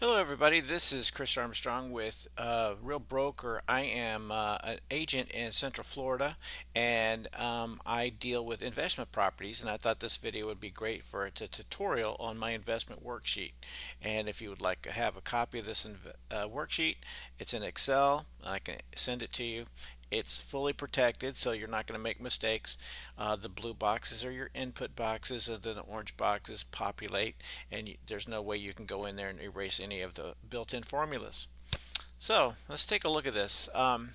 Hello, everybody. This is Chris Armstrong with Real Broker. I am an agent in Central Florida, and I deal with investment properties. And I thought this video would be great for it's a tutorial on my investment worksheet. And if you would like to have a copy of this worksheet, it's in Excel. I can send it to you. It's fully protected, so you're not going to make mistakes. The blue boxes are your input boxes, and then the orange boxes populate, and there's no way you can go in there and erase any of the built-in formulas. So let's take a look at this. I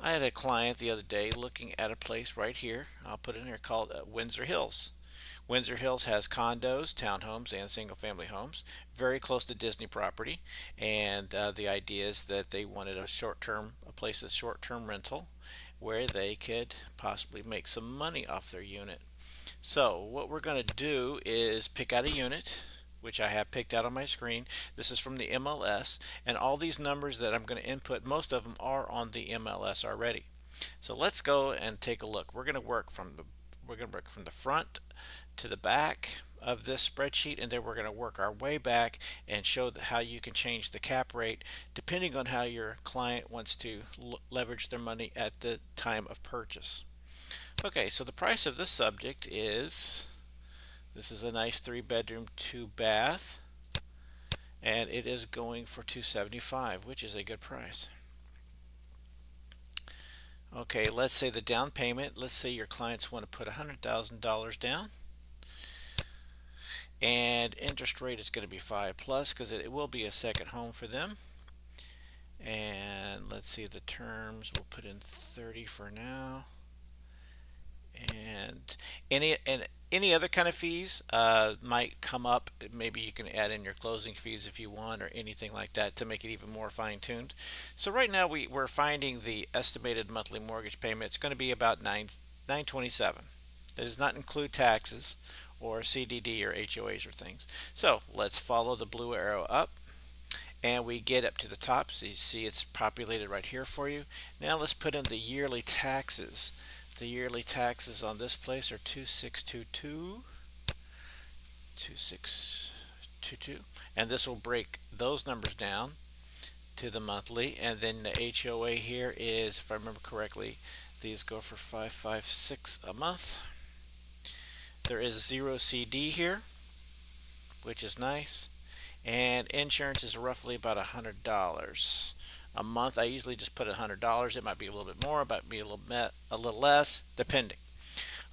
had a client the other day looking at a place right here. I'll put it in here called Windsor Hills. Windsor Hills has condos, townhomes, and single-family homes, very close to Disney property. And the idea is that they wanted a place of short-term rental, where they could possibly make some money off their unit. So what we're going to do is pick out a unit, which I have picked out on my screen. This is from the MLS, and all these numbers that I'm going to input, most of them are on the MLS already. So let's go and take a look. We're going to work from the front to the back of this spreadsheet, and then we're going to work our way back and show how you can change the cap rate depending on how your client wants to leverage their money at the time of purchase. Okay, so the price of this subject is, this is a nice 3-bedroom, 2-bath, and it is going for $275, which is a good price. Okay, let's say the down payment, let's say your clients want to put $100,000 down, and interest rate is going to be 5 plus because it will be a second home for them. And let's see the terms, we'll put in 30 for now. And any other kind of fees might come up. Maybe you can add in your closing fees if you want, or anything like that to make it even more fine-tuned. So right now we're finding the estimated monthly mortgage payment. It's going to be about 927. That does not include taxes or CDD or HOAs or things. So let's follow the blue arrow up, and we get up to the top. So you see it's populated right here for you. Now let's put in the yearly taxes. The yearly taxes on this place are 2622, and this will break those numbers down to the monthly. And then the HOA here is, if I remember correctly, these go for 556 a month. There is 0 CD here, which is nice, and insurance is roughly about $100 a month. I usually just put $100. It might be a little bit more, it might be a little less, depending.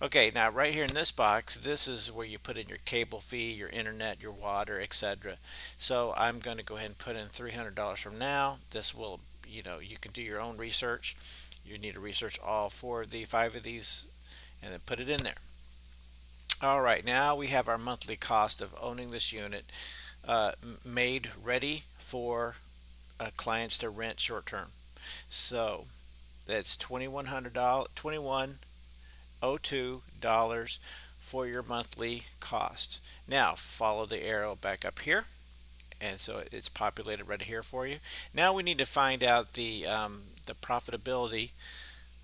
Okay, now right here in this box, this is where you put in your cable fee, your internet, your water, etc. So I'm going to go ahead and put in $300 from now. This will, you can do your own research. You need to research all 5 of these, and then put it in there. All right, now we have our monthly cost of owning this unit made ready for clients to rent short term. So that's $2,102 for your monthly cost. Now follow the arrow back up here, and so it's populated right here for you. Now we need to find out the profitability,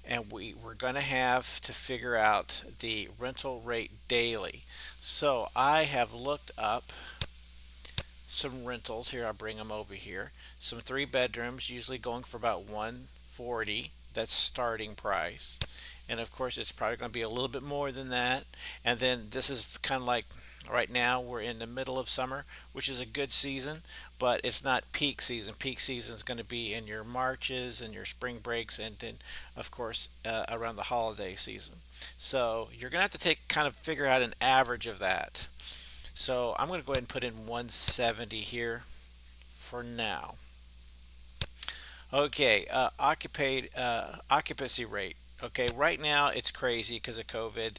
and we're going to have to figure out the rental rate daily. So I have looked up some rentals here. I'll bring them over here. Some 3 bedrooms, usually going for about 140. That's starting price, and of course it's probably going to be a little bit more than that. And then this is kind of like, right now we're in the middle of summer, which is a good season, but it's not peak season. Peak season is going to be in your Marches and your spring breaks, and then of course around the holiday season. So you're going to have to kind of figure out an average of that. So I'm going to go ahead and put in 170 here for now. Okay, occupancy rate. Okay, right now it's crazy because of COVID.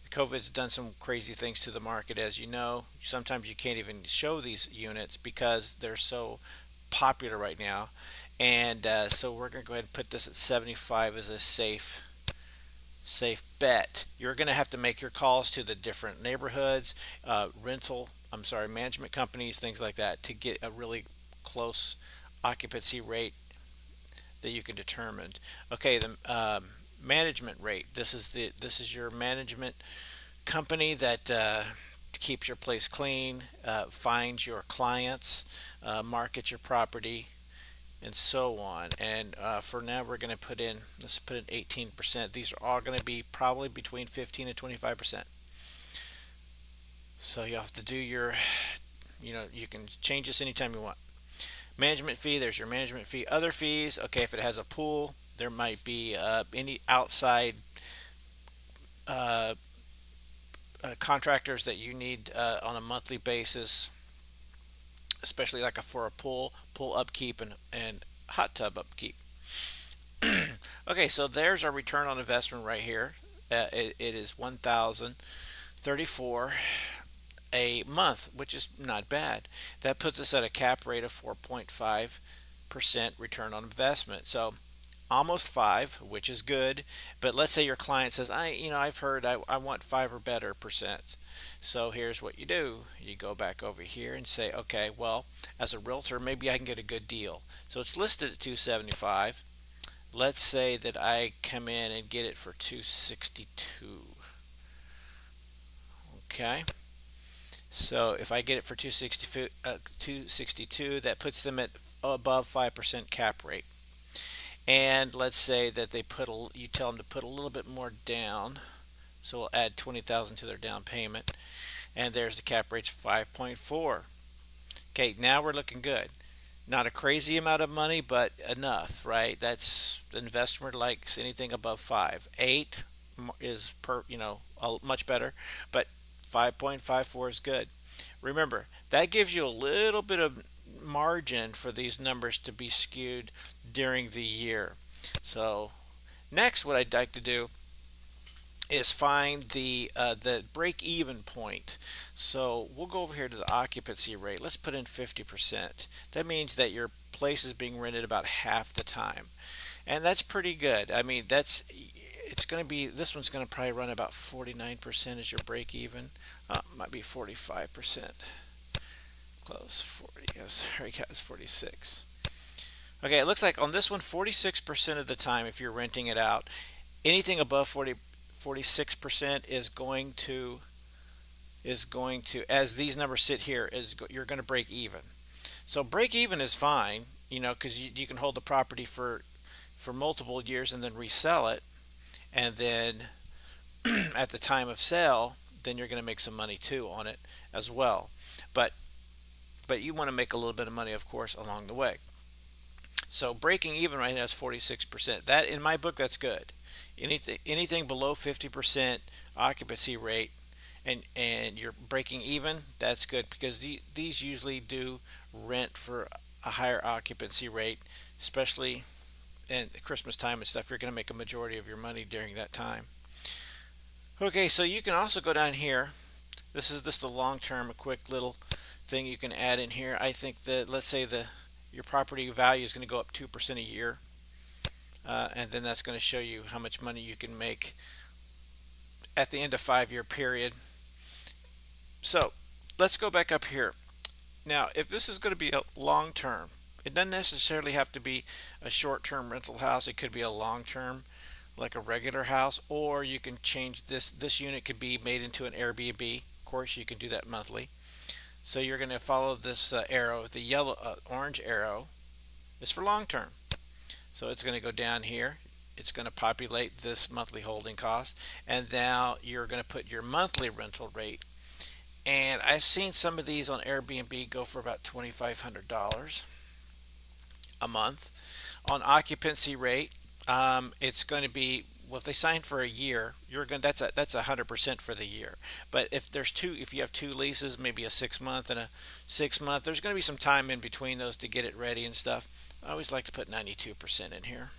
COVID's done some crazy things to the market, as you know. Sometimes you can't even show these units because they're so popular right now. And so we're going to go ahead and put this at 75 as a safe bet. You're going to have to make your calls to the different neighborhoods, management companies, things like that, to get a really close occupancy rate that you can determine. Okay, the management rate. This is your management company that keeps your place clean, finds your clients, markets your property, and so on. And for now, we're going to put in, let's put in 18%. These are all going to be probably between 15 and 25%. So you have to do your, you can change this anytime you want. Management fee, there's your management fee. Other fees, okay, if it has a pool, there might be any outside uh, contractors that you need on a monthly basis, especially like for a pool upkeep and hot tub upkeep. Okay, so there's our return on investment right here. It is 1,034 a month, which is not bad. That puts us at a cap rate of 4.5% return on investment. So almost 5, which is good. But let's say your client says, I've heard I want 5 or better percent. So here's what you do. You go back over here and say, okay, well, as a realtor, maybe I can get a good deal. So it's listed at 275. Let's say that I come in and get it for 262. Okay. So if I get it for 262, that puts them at above 5% cap rate. And let's say that you tell them to put a little bit more down. So we'll add 20,000 to their down payment. And there's the cap rate's 5.4. Okay, now we're looking good. Not a crazy amount of money, but enough, right? That's the investor likes anything above 5. 8 is much better, but 5.54 is good. Remember, that gives you a little bit of margin for these numbers to be skewed during the year. So next, what I'd like to do is find the break even point. So we'll go over here to the occupancy rate. Let's put in 50%. That means that your place is being rented about half the time, and that's pretty good. I mean, it's going to be, this one's going to probably run about 49% as your break even. Might be 45%. Close 40. Yes, sorry guys, 46. Okay, it looks like on this one, 46% of the time, if you're renting it out, anything above 46% is going to, as these numbers sit here, you're going to break even. So break even is fine, because you can hold the property for multiple years and then resell it, and then at the time of sale, then you're going to make some money too on it as well. But you want to make a little bit of money, of course, along the way. So breaking even right now is 46%. That, in my book, that's good. Anything below 50% occupancy rate, and you're breaking even, that's good, because these usually do rent for a higher occupancy rate, especially in Christmas time and stuff. You're going to make a majority of your money during that time. Okay, so you can also go down here. This is just a long-term, a quick little thing you can add in here. I think that, let's say your property value is going to go up 2% a year, and then that's going to show you how much money you can make at the end of 5-year period. So let's go back up here. Now, if this is going to be a long-term, it doesn't necessarily have to be a short-term rental house. It could be a long-term, like a regular house, or you can change this unit could be made into an Airbnb. Of course, you can do that monthly. So you're going to follow this arrow. The orange arrow is for long term. So it's going to go down here. It's going to populate this monthly holding cost, and now you're going to put your monthly rental rate. And I've seen some of these on Airbnb go for about $2,500 a month. On occupancy rate, it's going to be, well, if they sign for a year, that's 100% for the year. But if you have 2 leases, maybe a 6-month and a 6-month, there's going to be some time in between those to get it ready and stuff. I always like to put 92% in here.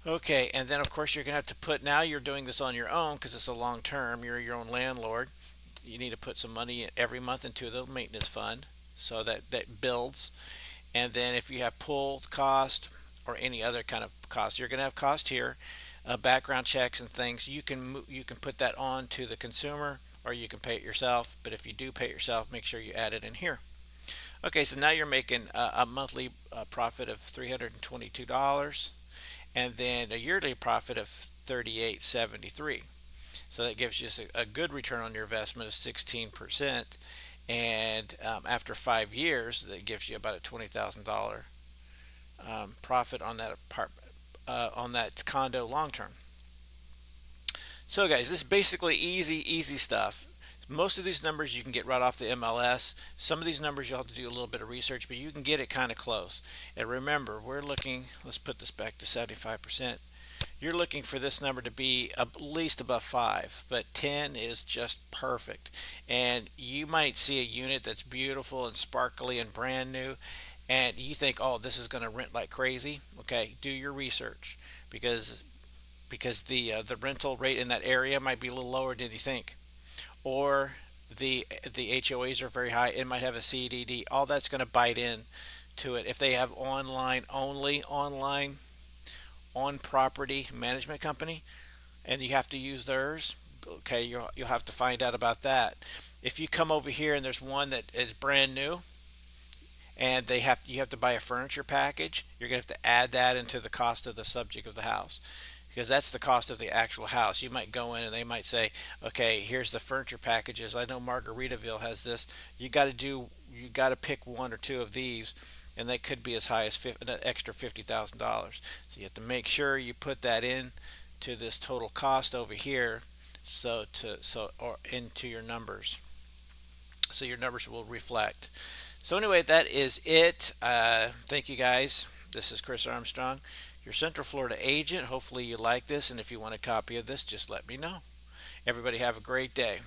Okay, and then of course you're going to have to put, now you're doing this on your own because it's a long term, you're your own landlord. You need to put some money every month into the maintenance fund, so that builds. And then if you have pull cost or any other kind of cost, you're going to have cost here, background checks and things. You can put that on to the consumer, or you can pay it yourself. But if you do pay it yourself, make sure you add it in here. Okay, so now you're making a monthly profit of $322, and then a yearly profit of $38.73. So that gives you a good return on your investment of 16%. And after 5 years, that gives you about a $20,000 profit on that on that condo long term. So guys, this is basically easy stuff. Most of these numbers you can get right off the MLS. Some of these numbers you'll have to do a little bit of research, but you can get it kind of close. And remember, we're looking, let's put this back to 75%. You're looking for this number to be at least above 5, but 10 is just perfect. And you might see a unit that's beautiful and sparkly and brand new, and you think, oh, this is going to rent like crazy. Okay, do your research, because the rental rate in that area might be a little lower than you think, or the HOAs are very high. It might have a CDD. All that's going to bite in to it. If they have online on property management company, and you have to use theirs, okay, you'll have to find out about that. If you come over here and there's one that is brand new, and you have to buy a furniture package, you're going to have to add that into the cost of the subject of the house, because that's the cost of the actual house. You might go in and they might say, okay, here's the furniture packages. I know Margaritaville has this. You got to pick one or two of these, and they could be as high as an extra $50,000. So you have to make sure you put that in to this total cost over here, or into your numbers, so your numbers will reflect. So anyway, that is it. Thank you guys. This is Chris Armstrong, your Central Florida agent. Hopefully you like this, and if you want a copy of this, just let me know. Everybody have a great day.